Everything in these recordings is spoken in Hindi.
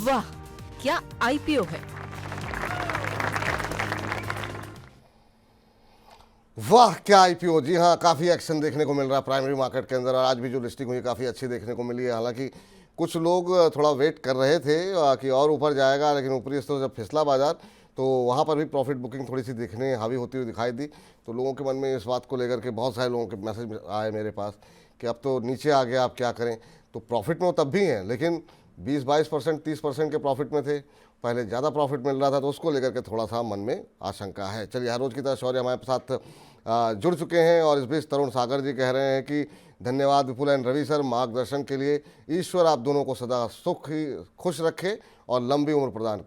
वाह, क्या आईपीओ है। वाह क्या आईपीओ। जी हाँ, काफ़ी एक्शन देखने को मिल रहा है प्राइमरी मार्केट के अंदर, और आज भी जो लिस्टिंग हुई काफ़ी अच्छी देखने को मिली है। हालांकि कुछ लोग थोड़ा वेट कर रहे थे कि और ऊपर जाएगा, लेकिन ऊपरी स्तर जब फिसला बाजार तो वहाँ पर भी प्रॉफिट बुकिंग थोड़ी सी देखने हावी होती हुई दिखाई दी। तो लोगों के मन में इस बात को लेकर के बहुत सारे लोगों के मैसेज आए मेरे पास कि अब तो नीचे आ गया, आप क्या करें। तो प्रॉफिट में वो तब भी हैं, लेकिन 20-22%, 30% के प्रॉफिट में थे। पहले ज़्यादा प्रॉफिट मिल रहा था, तो उसको लेकर के थोड़ा सा मन में आशंका है। चलिए, हर रोज़ की तरह शौर्य हमारे साथ जुड़ चुके हैं, और इस बीच तरुण सागर जी कह रहे हैं कि धन्यवाद विपुल एंड रवि सर मार्गदर्शन के लिए। ईश्वर आप दोनों को सदा सुख ही खुश रखे और लंबी उम्र प्रदान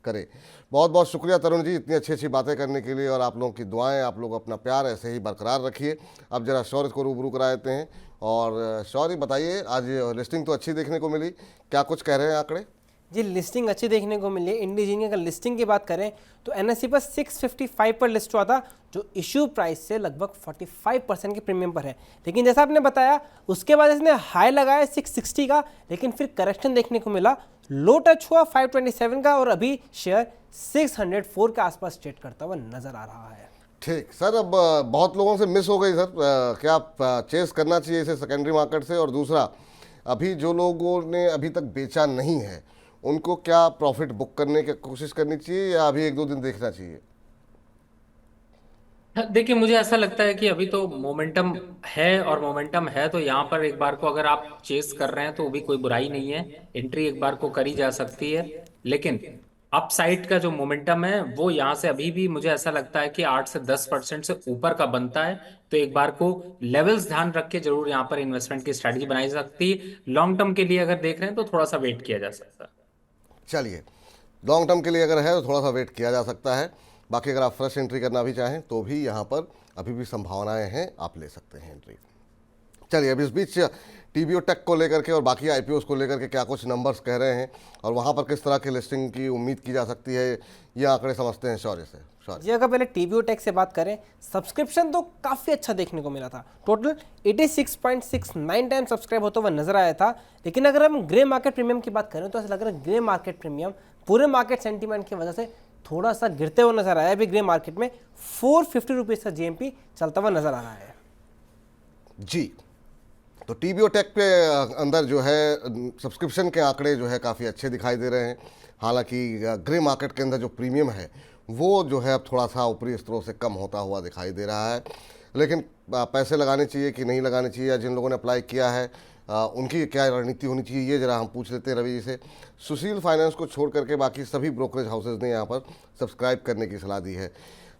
करे। बहुत बहुत शुक्रिया तरुण जी, इतनी अच्छी अच्छी बातें करने के लिए, और आप लोगों की दुआएं, आप लोग अपना प्यार ऐसे ही बरकरार रखिए। अब जरा शौर्य को रूबरू करा देते हैं। और शौर्य बताइए, आज लिस्टिंग तो अच्छी देखने को मिली, क्या कुछ कह रहे हैं आंकड़े? जी, लिस्टिंग अच्छी देखने को मिली है। इंडिजीनिया अगर लिस्टिंग की बात करें तो एनएससी पर 655 पर लिस्ट हुआ था, जो इशू प्राइस से लगभग 45% के प्रीमियम पर है। लेकिन जैसा आपने बताया, उसके बाद इसने हाई लगाया 660 का, लेकिन फिर करेक्शन देखने को मिला, लो टच हुआ 527 का, और अभी शेयर 604 के आसपास ट्रेड करता हुआ नजर आ रहा है। ठीक सर, अब बहुत लोगों से मिस हो गई सर, क्या चेस करना चाहिए इसे सेकेंडरी मार्केट से? और दूसरा, अभी जो लोगों ने अभी तक बेचा नहीं है उनको क्या प्रॉफिट बुक करने की कोशिश करनी चाहिए, या अभी 1-2 दिन देखना चाहिए? देखिए, मुझे ऐसा लगता है कि अभी तो मोमेंटम है, और मोमेंटम है तो यहाँ पर एक बार को अगर आप चेस कर रहे हैं तो भी कोई बुराई नहीं है, एंट्री एक बार को करी जा सकती है। लेकिन अपसाइड का जो मोमेंटम है वो यहाँ से अभी भी मुझे ऐसा लगता है कि 8 से 10% से ऊपर का बनता है। तो एक बार को लेवल्स ध्यान रख के जरूर यहाँ पर इन्वेस्टमेंट की स्ट्रेटजी बनाई जा सकती है। लॉन्ग टर्म के लिए अगर देख रहे हैं तो थोड़ा सा वेट किया जा सकता है। चलिए, लॉन्ग टर्म के लिए अगर है तो थोड़ा सा वेट किया जा सकता है। बाकी अगर आप फ्रेश एंट्री करना भी चाहें तो भी यहाँ पर अभी भी संभावनाएं हैं, आप ले सकते हैं एंट्री। चलिए, अब इस बीच टीबीओ टेक को लेकर के और बाकी आईपीओस को लेकर के क्या कुछ नंबर्स कह रहे हैं, और वहाँ पर किस तरह की लिस्टिंग की उम्मीद की जा सकती है, ये आंकड़े समझते हैं शौर्य से। जी, अगर पहले टीबीओ टेक से बात करें, सब्सक्रिप्शन तो काफ़ी अच्छा देखने को मिला था। टोटल 86.69 टाइम सब्सक्राइब होता हुआ नजर आया था। लेकिन अगर हम ग्रे मार्केट प्रीमियम की बात करें तो ऐसा लग रहा है ग्रे मार्केट प्रीमियम पूरे मार्केट सेंटीमेंट की वजह से थोड़ा सा गिरते हुए नजर आया। अभी ग्रे मार्केट में 450 रुपीज़ का जीएमपी चलता हुआ नजर आ रहा है। जी, तो टीबीओ टेक पे अंदर जो है सब्सक्रिप्शन के आंकड़े जो है काफ़ी अच्छे दिखाई दे रहे हैं। हालांकि ग्रे मार्केट के अंदर जो प्रीमियम है वो जो है अब थोड़ा सा ऊपरी स्तरों से कम होता हुआ दिखाई दे रहा है। लेकिन पैसे लगाने चाहिए कि नहीं लगाने चाहिए, या जिन लोगों ने अप्लाई किया है उनकी क्या रणनीति होनी चाहिए, ये जरा हम पूछ लेते हैं रवि जी से। सुशील फाइनेंस को छोड़ करके बाकी सभी ब्रोकरेज हाउसेज ने यहाँ पर सब्सक्राइब करने की सलाह दी है।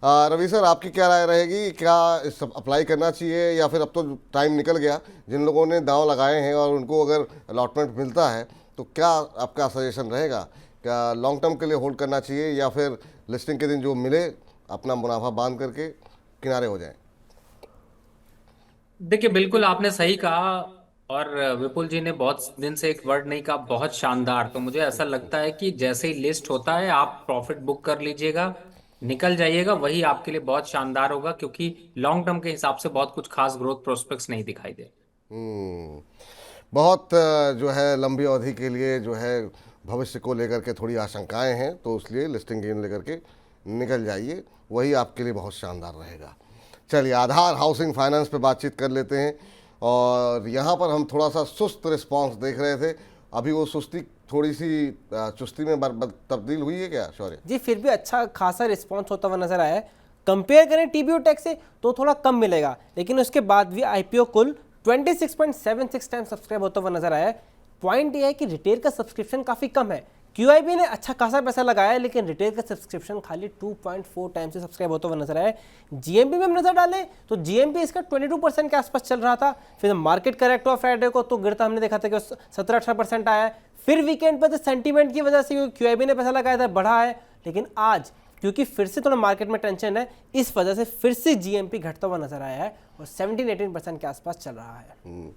रवि सर, आपकी क्या राय रहेगी, क्या इस सब अप्लाई करना चाहिए, या फिर अब तो टाइम निकल गया, जिन लोगों ने दांव लगाए हैं और उनको अगर अलॉटमेंट मिलता है तो क्या आपका सजेशन रहेगा, क्या लॉन्ग टर्म के लिए होल्ड करना चाहिए, या फिर लिस्टिंग के दिन जो मिले अपना मुनाफा बांध करके किनारे हो जाएं? देखिए, बिल्कुल आपने सही कहा, और विपुल जी ने बहुत दिन से एक वर्ड नहीं कहा, बहुत शानदार। तो मुझे ऐसा लगता है कि जैसे ही लिस्ट होता है आप प्रॉफिट बुक कर लीजिएगा, निकल जाइएगा, वही आपके लिए बहुत शानदार होगा, क्योंकि लॉन्ग टर्म के हिसाब से बहुत कुछ खास ग्रोथ प्रोस्पेक्ट्स नहीं दिखाई दे। बहुत जो है लंबी अवधि के लिए जो है भविष्य को लेकर के थोड़ी आशंकाएं हैं, तो इसलिए लिस्टिंग गेन लेकर के निकल जाइए, वही आपके लिए बहुत शानदार रहेगा। चलिए, आधार हाउसिंग फाइनेंस पे बातचीत कर लेते हैं। और यहाँ पर हम थोड़ा सा सुस्त रिस्पांस देख रहे थे, अभी वो सुस्ती थोड़ी सी चुस्ती में तब्दील हुई है क्या शौर्य? जी, फिर भी अच्छा खासा रिस्पॉन्स होता हुआ नजर आया है। कंपेयर करें टीबीओ टेक से तो थोड़ा कम मिलेगा, लेकिन उसके बाद भी आईपीओ कुल 26.76 टाइम सब्सक्राइब होता हुआ नजर आया है। पॉइंट यह है कि रिटेल का सब्सक्रिप्शन काफ़ी कम है। क्यूआईबी ने अच्छा खासा पैसा लगाया है, लेकिन रिटेल का सब्सक्रिप्शन खाली 2.4 टाइम से सब्सक्राइब होता हुआ नजर आया है। जीएमपी में हम नजर डालें तो जीएमपी इसका 22% के आसपास चल रहा था। फिर मार्केट करेक्ट हुआ फ्राइडे को तो गिरता हमने देखा था कि 17-18% आया है। फिर वीकेंड पर तो सेंटीमेंट की वजह से क्यूआईबी ने पैसा लगाया था, बढ़ा है। लेकिन आज क्योंकि फिर से थोड़ा मार्केट में टेंशन है, इस वजह से फिर से जीएमपी घटता हुआ नजर आया है और 17-18% के आसपास चल रहा है।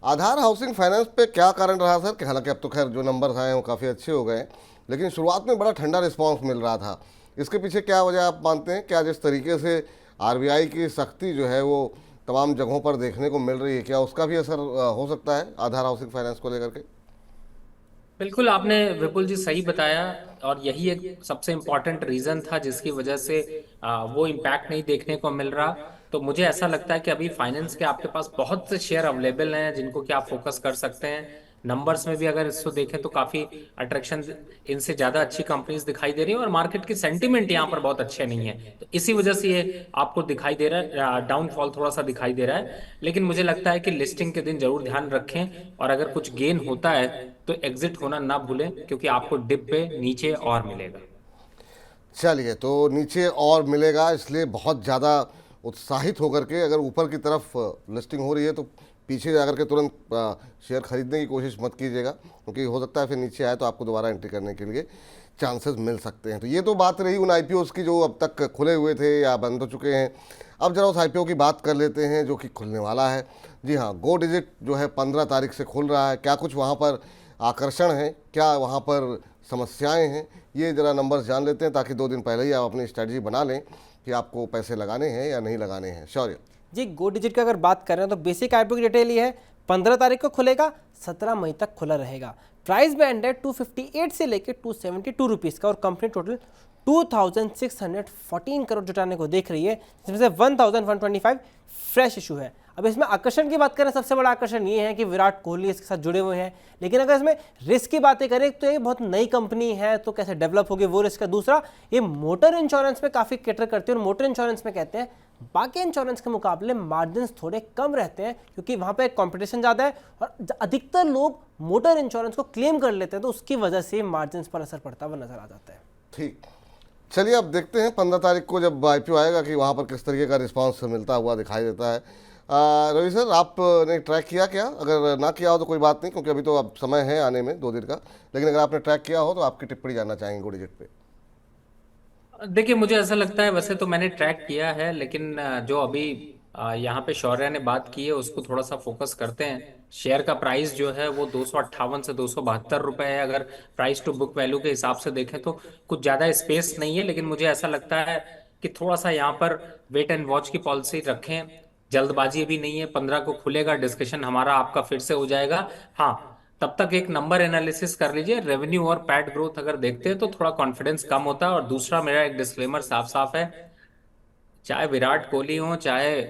आधार हाउसिंग फाइनेंस पे क्या कारण रहा सर? कि हालांकि अब तो खैर जो नंबर्स आए हैं वो काफ़ी अच्छे हो गए, लेकिन शुरुआत में बड़ा ठंडा रिस्पांस मिल रहा था। इसके पीछे क्या वजह आप मानते हैं? क्या जिस तरीके से आरबीआई की सख्ती जो है वो तमाम जगहों पर देखने को मिल रही है, क्या उसका भी असर हो सकता है आधार हाउसिंग फाइनेंस को लेकर के? बिल्कुल आपने विपुल जी सही बताया, और यही एक सबसे इम्पोर्टेंट रीजन था जिसकी वजह से वो इम्पैक्ट नहीं देखने को मिल रहा। तो मुझे ऐसा लगता है कि अभी फाइनेंस के आपके पास बहुत से शेयर अवेलेबल हैं जिनको कि आप फोकस कर सकते हैं। नंबर्स में भी अगर इसको देखें तो काफी अट्रैक्शन, इनसे ज्यादा अच्छी कंपनीज दिखाई दे रही हैं, और मार्केट की सेंटीमेंट यहाँ पर बहुत अच्छे नहीं है, तो इसी वजह से ये आपको दिखाई दे रहा है, डाउनफॉल थोड़ा सा दिखाई दे रहा है। लेकिन मुझे लगता है कि लिस्टिंग के दिन जरूर ध्यान रखें, और अगर कुछ गेन होता है तो एग्जिट होना ना भूलें, क्योंकि आपको डिप पे नीचे और मिलेगा। चलिए, तो नीचे और मिलेगा, इसलिए बहुत ज़्यादा उत्साहित होकर के अगर ऊपर की तरफ लिस्टिंग हो रही है तो पीछे जाकर के तुरंत शेयर खरीदने की कोशिश मत कीजिएगा, क्योंकि हो सकता है फिर नीचे आए तो आपको दोबारा एंट्री करने के लिए चांसेस मिल सकते हैं। तो ये तो बात रही उन आईपीओज़ की जो अब तक खुले हुए थे या बंद हो चुके हैं। अब जरा उस आईपीओ की बात कर लेते हैं जो कि खुलने वाला है। जी हाँ, गो डिजिट जो है 15 तारीख से खुल रहा है। क्या कुछ वहाँ पर आकर्षण है, क्या वहाँ पर समस्याएं हैं, ये ज़रा नंबर्स जान लेते हैं, ताकि 2 दिन पहले ही आप अपनी स्ट्रेटजी बना लें कि आपको पैसे लगाने हैं या नहीं लगाने हैं। शौर्य जी, गो डिजिट की अगर बात करें तो बेसिक आईपीओ की डिटेल ये है, 15 तारीख को खुलेगा, 17 मई तक खुला रहेगा। प्राइस बैंड है 258 से लेकर 272 रुपीज़ का, और कंपनी टोटल 2614 करोड़ जुटाने को देख रही है, जिसमें से 1125 फ्रेश इशू है। अब इसमें आकर्षण की बात करें, सबसे बड़ा आकर्षण ये है कि विराट कोहली इसके साथ जुड़े हुए हैं। लेकिन अगर इसमें रिस्क की बातें करें तो ये बहुत नई कंपनी है, तो कैसे डेवलप होगी वो रिस्क है। दूसरा, ये मोटर इंश्योरेंस में काफ़ी कैटर करती है, और मोटर इंश्योरेंस में कहते हैं बाकी इंश्योरेंस के मुकाबले मार्जिन थोड़े कम रहते हैं, क्योंकि वहाँ पे कंपटीशन ज़्यादा है और अधिकतर लोग मोटर इंश्योरेंस को क्लेम कर लेते हैं, तो उसकी वजह से मार्जिन पर असर पड़ता हुआ नजर आ जाता है। ठीक, चलिए अब देखते हैं 15 तारीख को जब आईपीओ आएगा कि वहाँ पर किस तरीके का रिस्पांस मिलता हुआ दिखाई देता है। रवि सर, आपने ट्रैक किया क्या? अगर ना किया हो तो कोई बात नहीं, क्योंकि अभी तो अब समय है आने में 2 दिन का, लेकिन अगर आपने ट्रैक किया हो तो आपकी टिप्पणी जानना चाहेंगे गो डिजिट पे। देखिए, मुझे ऐसा लगता है, वैसे तो मैंने ट्रैक किया है, लेकिन जो अभी यहाँ पे शौर्य ने बात की है उसको थोड़ा सा फोकस करते हैं। शेयर का प्राइस जो है वो 258 से 272 रुपए है। अगर प्राइस टू बुक वैल्यू के हिसाब से देखें तो कुछ ज्यादा स्पेस नहीं है, लेकिन मुझे ऐसा लगता है कि थोड़ा सा यहाँ पर वेट एंड वॉच की पॉलिसी रखें। जल्दबाजी भी नहीं है, 15 को खुलेगा, डिस्कशन हमारा आपका फिर से हो जाएगा। हाँ, तब तक एक नंबर एनालिसिस कर लीजिए, रेवेन्यू और पैट ग्रोथ अगर देखते हैं तो थोड़ा कॉन्फिडेंस कम होता है। और दूसरा, मेरा एक डिस्क्लेमर साफ साफ है, चाहे विराट कोहली हो चाहे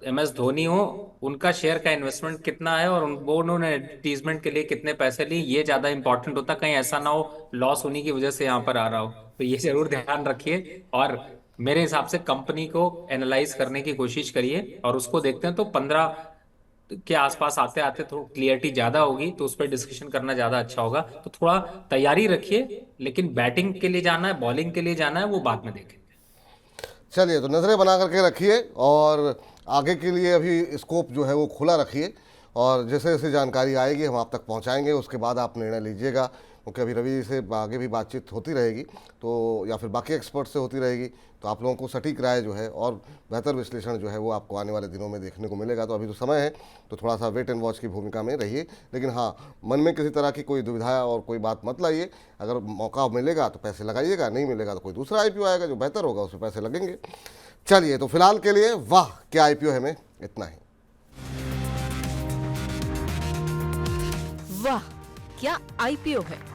MS धोनी हो, उनका शेयर का इन्वेस्टमेंट कितना है और वो उन्होंने एडवर्टीजमेंट के लिए कितने पैसे लिए, ये ज्यादा इंपॉर्टेंट होता। कहीं ऐसा ना हो लॉस होने की वजह से यहाँ पर आ रहा हो, तो ये जरूर ध्यान रखिए। और मेरे हिसाब से कंपनी को एनालाइज करने की कोशिश करिए, और उसको देखते हैं तो 15 के आसपास आते आते थोड़ी क्लियरिटी ज्यादा होगी, तो उस पर डिस्कशन करना ज्यादा अच्छा होगा। तो थोड़ा तैयारी रखिए, लेकिन बैटिंग के लिए जाना है, बॉलिंग के लिए जाना है, वो बाद में देखेंगे। चलिए, तो नज़रें बना करके रखिए और आगे के लिए अभी स्कोप जो है वो खुला रखिए, और जैसे जैसे जानकारी आएगी हम आप तक पहुंचाएंगे, उसके बाद आप निर्णय लीजिएगा। क्योंकि अभी रवि से आगे भी बातचीत होती रहेगी, तो या फिर बाकी एक्सपर्ट से होती रहेगी, तो आप लोगों को सटीक राय जो है और बेहतर विश्लेषण जो है वो आपको आने वाले दिनों में देखने को मिलेगा। तो अभी तो समय है, तो थोड़ा सा वेट एंड वॉच की भूमिका में रहिए। लेकिन हाँ, मन में किसी तरह की कोई दुविधा और कोई बात मत लाइए। अगर मौका मिलेगा तो पैसे लगाइएगा, नहीं मिलेगा तो कोई दूसरा आईपीओ आएगा जो बेहतर होगा, उसमें पैसे लगेंगे। चलिए, तो फिलहाल के लिए वाह क्या आईपीओ है में इतना ही। वाह क्या आईपीओ है।